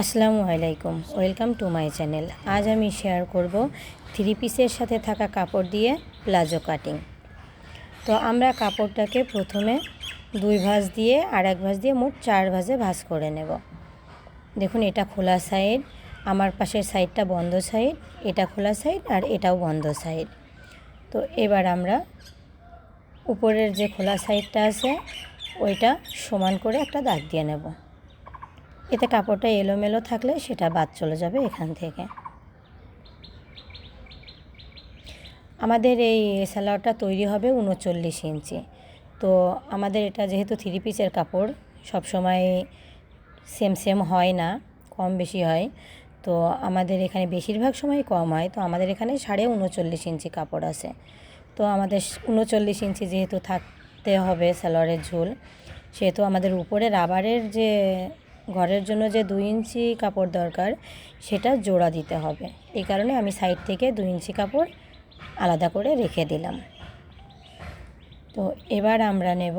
আসসালামু আলাইকুম, welcome to my channel. আজ আমি শেয়ার করব থ্রি পিসের সাথে থাকা কাপড় দিয়ে প্লাজো কাটিং। তো আমরা কাপড়টাকে প্রথমে 2 ভাঁজ দিয়ে আর 1 ভাঁজ দিয়ে মোট 4 ভাঁজে ভাঁজ করে নেব। দেখুন, এটা খোলা সাইড, আমার পাশের সাইডটা বন্ধ সাইড, এটা খোলা সাইড আর এটাও বন্ধ সাইড। তো এবার আমরা উপরের যে খোলা সাইডটা আছে ওইটা সমান করে একটা দাগ দিয়ে নেব। এতে কাপড়টা এলোমেলো থাকলে সেটা বাদ চলে যাবে এখান থেকে। আমাদের এই সালোয়ারটা তৈরি হবে 39 ইঞ্চি। তো আমাদের এটা যেহেতু থ্রি পিসের কাপড়, সব সময় সেম হয় না, কম বেশি হয়। তো আমাদের এখানে বেশিরভাগ সময় কম হয়। তো আমাদের এখানে 39.5 ইঞ্চি কাপড় আছে। তো আমাদের 39 ইঞ্চি যেহেতু থাকতে হবে সালোয়ারের ঝুল, সেহেতু আমাদের উপরে রাবারের যে ঘরের জন্য যে 2 ইঞ্চি কাপড় দরকার সেটা জোড়া দিতে হবে। এই কারণে আমি সাইড থেকে 2 ইঞ্চি কাপড় আলাদা করে রেখে দিলাম। তো এবার আমরা নেব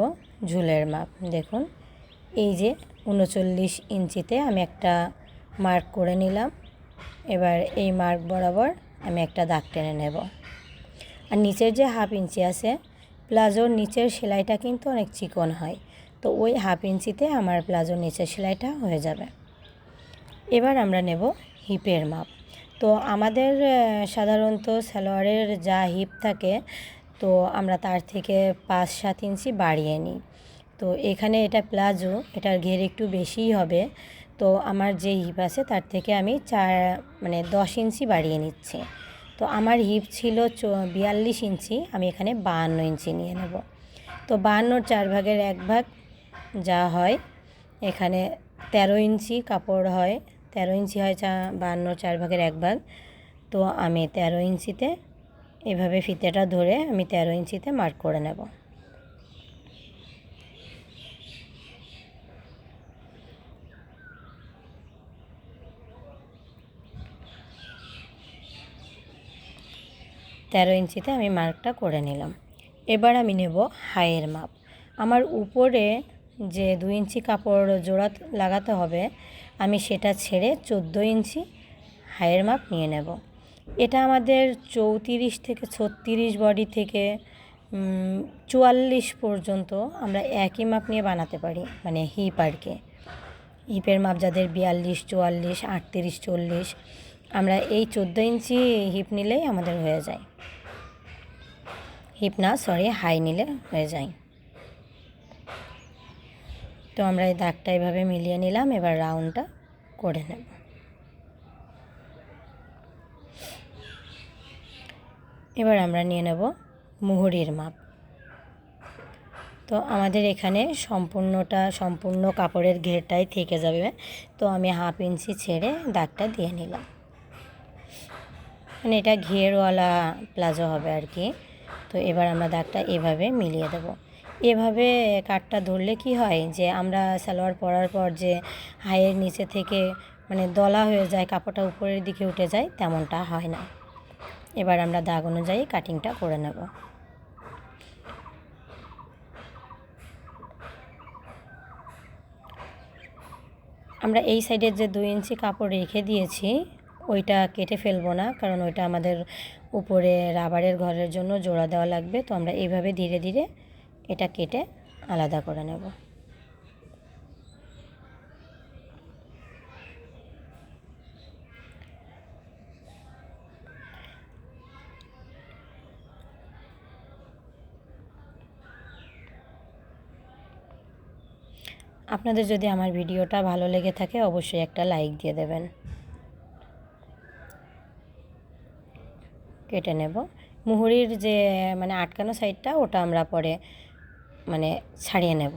ঝুলের মাপ। দেখুন, এই যে 39 ইঞ্চিতে আমি একটা মার্ক করে নিলাম। এবার এই মার্ক বরাবর আমি একটা দাগ টেনে নেব। আর নিচের যে 1/2 ইঞ্চি আছে, প্লাজোর নিচের সেলাইটা কিন্তু অনেক চিকন হয়। তো ওই 1/2 ইঞ্চিতে আমার প্লাজোর নিচের সেলাইটা হয়ে যাবে। এবার আমরা নেব হিপের মাপ। তো আমাদের সাধারণত সালোয়ারের যা হিপ থাকে, তো আমরা তার থেকে 5-7 ইঞ্চি বাড়িয়ে নিই। তো এখানে এটা প্লাজো, এটার ঘের একটু বেশিই হবে। তো আমার যে হিপ আছে তার থেকে আমি 10 ইঞ্চি বাড়িয়ে নিচ্ছি। তো আমার হিপ ছিল 42 ইঞ্চি, আমি এখানে 52 ইঞ্চি নিয়ে নেব। তো 52-র 4 ভাগের 1 ভাগ যা হয়, এখানে 13 ইঞ্চি কাপড় হয়। 13 ইঞ্চি হয় 52-র 4 ভাগের 1 ভাগ। তো আমি 13 ইঞ্চিতে এভাবে ফিতেটা ধরে আমি 13 ইঞ্চিতে মার্ক করে নেব। তেরো ইঞ্চিতে আমি মার্কটা করে নিলাম। এবার আমি নেব হাইয়ের মাপ। আমার উপরে যে 2 ইঞ্চি কাপড় জোড়া লাগাতে হবে, আমি সেটা ছেড়ে 14 ইঞ্চি হাইয়ের মাপ নিয়ে নেব। এটা আমাদের 34 থেকে 36 বডি থেকে 44 পর্যন্ত আমরা একই মাপ নিয়ে বানাতে পারি, মানে হিপ আর কি। হিপের মাপ যাদের 42, 44, 38, 40, আমরা এই 14 ইঞ্চি হিপ নিলেই আমাদের হয়ে যায়। হাই নিলে হয়ে যায়। তো আমরা এই দাগটা এভাবে মিলিয়ে নিলাম। এবার রাউন্ডটা করে নেব। এবার আমরা নিয়ে নেব মুহুরির মাপ। তো আমাদের এখানে সম্পূর্ণ কাপড়ের ঘেরটাই থেকে যাবে। তো আমি 1/2 ইঞ্চি ছেড়ে দাগটা দিয়ে নিলাম। মানে এটা ঘেরওয়ালা প্লাজো হবে আর কি। তো এবার আমরা দাগটা এভাবে মিলিয়ে দেব। এভাবে কাটটা ধরলে কি হয়, যে আমরা সালোয়ার পরার পর যে হাইয়ের নিচে থেকে দলা হয়ে যায়, কাপড়টা উপরের দিকে উঠে যায়, তেমনটা হয় না। এবার আমরা দাগ অনুযায়ী কাটিংটা করে নেব। আমরা এই সাইডের যে 2 ইঞ্চি কাপড় রেখে দিয়েছি ওইটা কেটে ফেলবো না, কারণ ওইটা আমাদের উপরে রাবারের ঘরের জন্য জোড়া দেওয়া লাগবে। তো আমরা এইভাবে ধীরে ধীরে এটা কেটে আলাদা করে নেব। আপনাদের যদি আমার ভিডিওটা ভালো লেগে থাকে অবশ্যই একটা লাইক দিয়ে দেবেন। কেটে নেব। মুহুরির যে আটকানো সাইডটা, ওটা আমরা পরে ছাড়িয়ে নেব।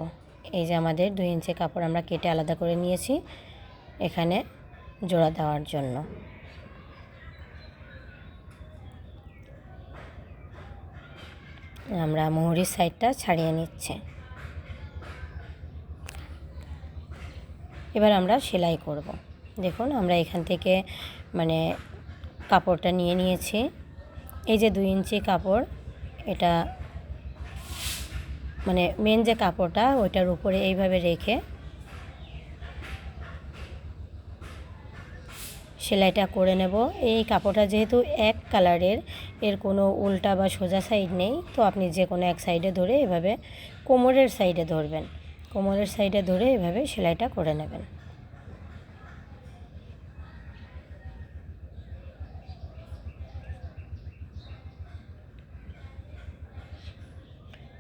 এই যে আমাদের 2 ইঞ্চি কাপড় আমরা কেটে আলাদা করে নিয়েছি এখানে জোড়া দেওয়ার জন্য। আমরা মুহুরির সাইডটা ছাড়িয়ে নিচ্ছি। এবার আমরা সেলাই করব। দেখুন, আমরা এখান থেকে কাপড়টা নিয়ে নিয়েছি। এই যে 2 ইঞ্চি কাপড়, এটা মেন যে কাপড়টা ওইটার উপরে এইভাবে রেখে সেলাইটা করে নেব। এই কাপড়টা যেহেতু এক কালারের, এর কোনো উল্টা বা সোজা সাইড নেই, তো আপনি যে কোনো এক সাইডে ধরে এভাবে কোমরের সাইডে ধরবেন, কোমরের সাইডে ধরে এভাবে সেলাইটা করে নেবেন।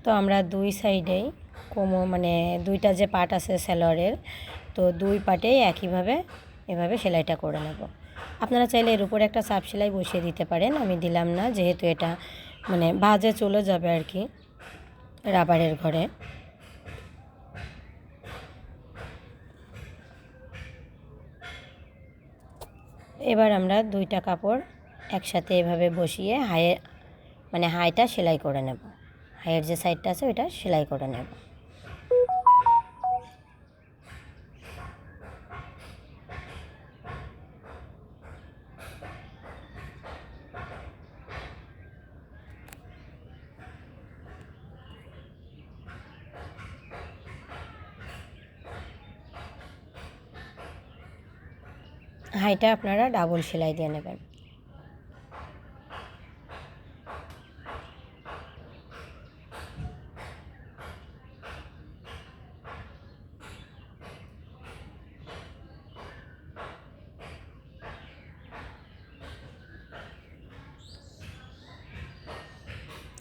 তো আমরা দুই সাইডেই মানে দুইটা যে পার্ট আছে সালোয়ারের, তো দুই পার্টেই একইভাবে এভাবে সেলাইটা করে নেব। আপনারা চাইলে এর উপরে একটা চাপ সেলাই বসিয়ে দিতে পারেন, আমি দিলাম না, যেহেতু এটা মানে ভাঁজে চলে যাবে আর কি রাবারের ঘরে। এবার আমরা দুইটা কাপড় একসাথে এভাবে বসিয়ে হাইটা সেলাই করে নেব। হাইয়ের যে সাইডটা আছে ওইটা সেলাই করে নেব। হাইটা আপনারা ডাবল সেলাই দিয়ে নেবেন।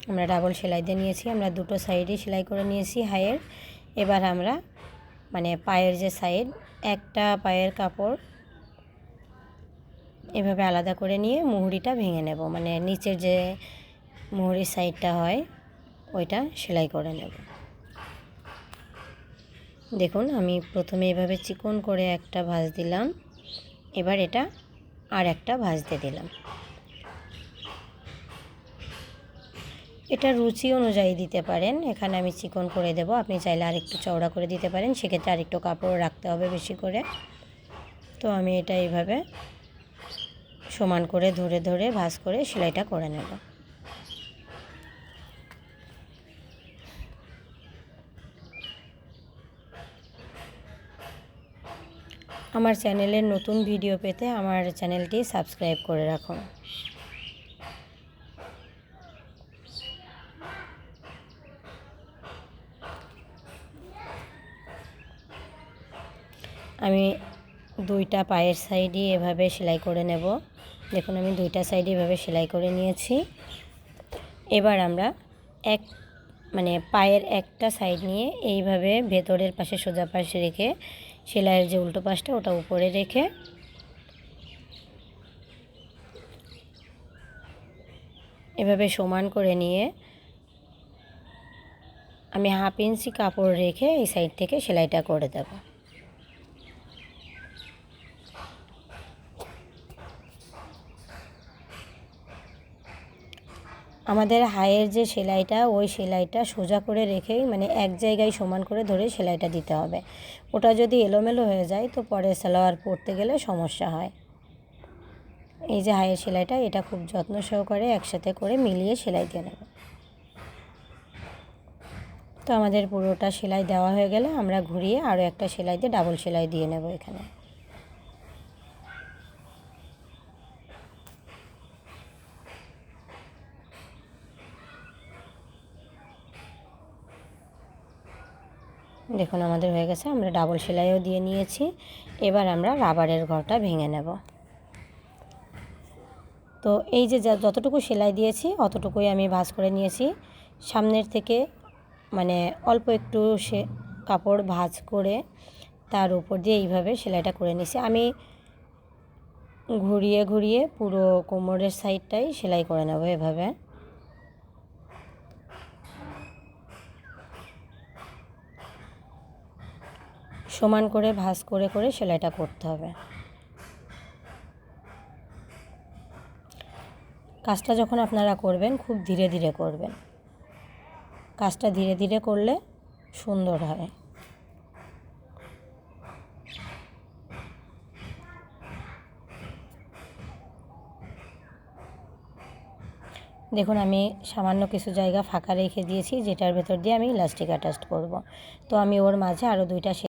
আমরা ডাবল সেলাই দিয়ে নিয়েছি, আমরা দুটো সাইডই সেলাই করে নিয়েছি হাইয়ের। এবার আমরা মানে পায়ের যে সাইড, একটা পায়ের কাপড় এভাবে আলাদা করে নিয়ে মুহুরিটা ভেঙে নেব, মানে নিচের যে মুহুরির সাইডটা হয় ওইটা সেলাই করে নেব। দেখুন আমি প্রথমে এভাবে চিকন করে একটা ভাঁজ দিলাম, এবার এটা আর একটা ভাঁজ দিয়ে দিলাম। এটা রুচি অনুযায়ী দিতে পারেন, এখানে আমি চিকন করে দেব, আপনি চাইলে আরেকটু চওড়া করে দিতে পারেন, সেক্ষেত্রে আরেকটু কাপড় রাখতে হবে বেশি করে। তো আমি এটা এইভাবে সমান করে ধরে ধরে ভাঁজ করে সেলাইটা করে নেব। আমার চ্যানেলের নতুন ভিডিও পেতে আমার চ্যানেলটি সাবস্ক্রাইব করে রাখুন। আমি দুইটা পায়ের সাইডই এভাবে সেলাই করে নেব। দেখুন আমি দুইটা সাইডে এভাবে সেলাই করে নিয়েছি। এবার আমরা পায়ের একটা সাইড নিয়ে এইভাবে ভেতরের পাশে সোজা পাশে রেখে সেলাইয়ের যে উল্টো পাশটা ওটা উপরে রেখে এভাবে সমান করে নিয়ে আমি 1/2 ইঞ্চি কাপড় রেখে এই সাইড থেকে সেলাইটা করে দেব। আমাদের হাইয়ের যে সেলাইটা, ওই সেলাইটা সোজা করে রেখেই মানে এক জায়গায় সমান করে ধরে সেলাইটা দিতে হবে। ওটা যদি এলোমেলো হয়ে যায় তো পরে সালোয়ার পরতে গেলে সমস্যা হয়। এই যে হাইয়ের সেলাইটা, এটা খুব যত্ন সহকারে একসাথে করে মিলিয়ে সেলাই দিয়ে নেব। তো আমাদের পুরোটা সেলাই দেওয়া হয়ে গেলে আমরা ঘুরিয়ে আরও একটা সেলাই দিয়ে ডাবল সেলাই দিয়ে নেব এখানে। দেখুন আমাদের হয়ে গেছে, আমরা ডাবল সেলাইও দিয়ে নিয়েছি। এবার আমরা রাবারের ঘরটা ভেঙে নেব। তো এই যে যতটুকু সেলাই দিয়েছি অতটুকুই আমি ভাঁজ করে নিয়েছি। সামনের থেকে মানে অল্প একটু কাপড় ভাঁজ করে তার উপর দিয়ে এইভাবে সেলাইটা করে নিয়েছি। আমি ঘুরিয়ে ঘুরিয়ে পুরো কোমরের সাইডটাই সেলাই করে নেব এভাবে। সমান করে ভাঁজ করে করে সেলাইটা করতে হবে। কাজটা যখন আপনারা করবেন খুব ধীরে ধীরে করবেন, কাজটা ধীরে ধীরে করলে সুন্দর হয়। দেখুন আমি সামান্য কিছু জায়গা ফাঁকা রেখে দিয়েছি, যেটার ভেতর দিয়ে আমি ইলাস্টিক অ্যাটাচ করব। তো আমি ওর মাঝে আরও দুইটা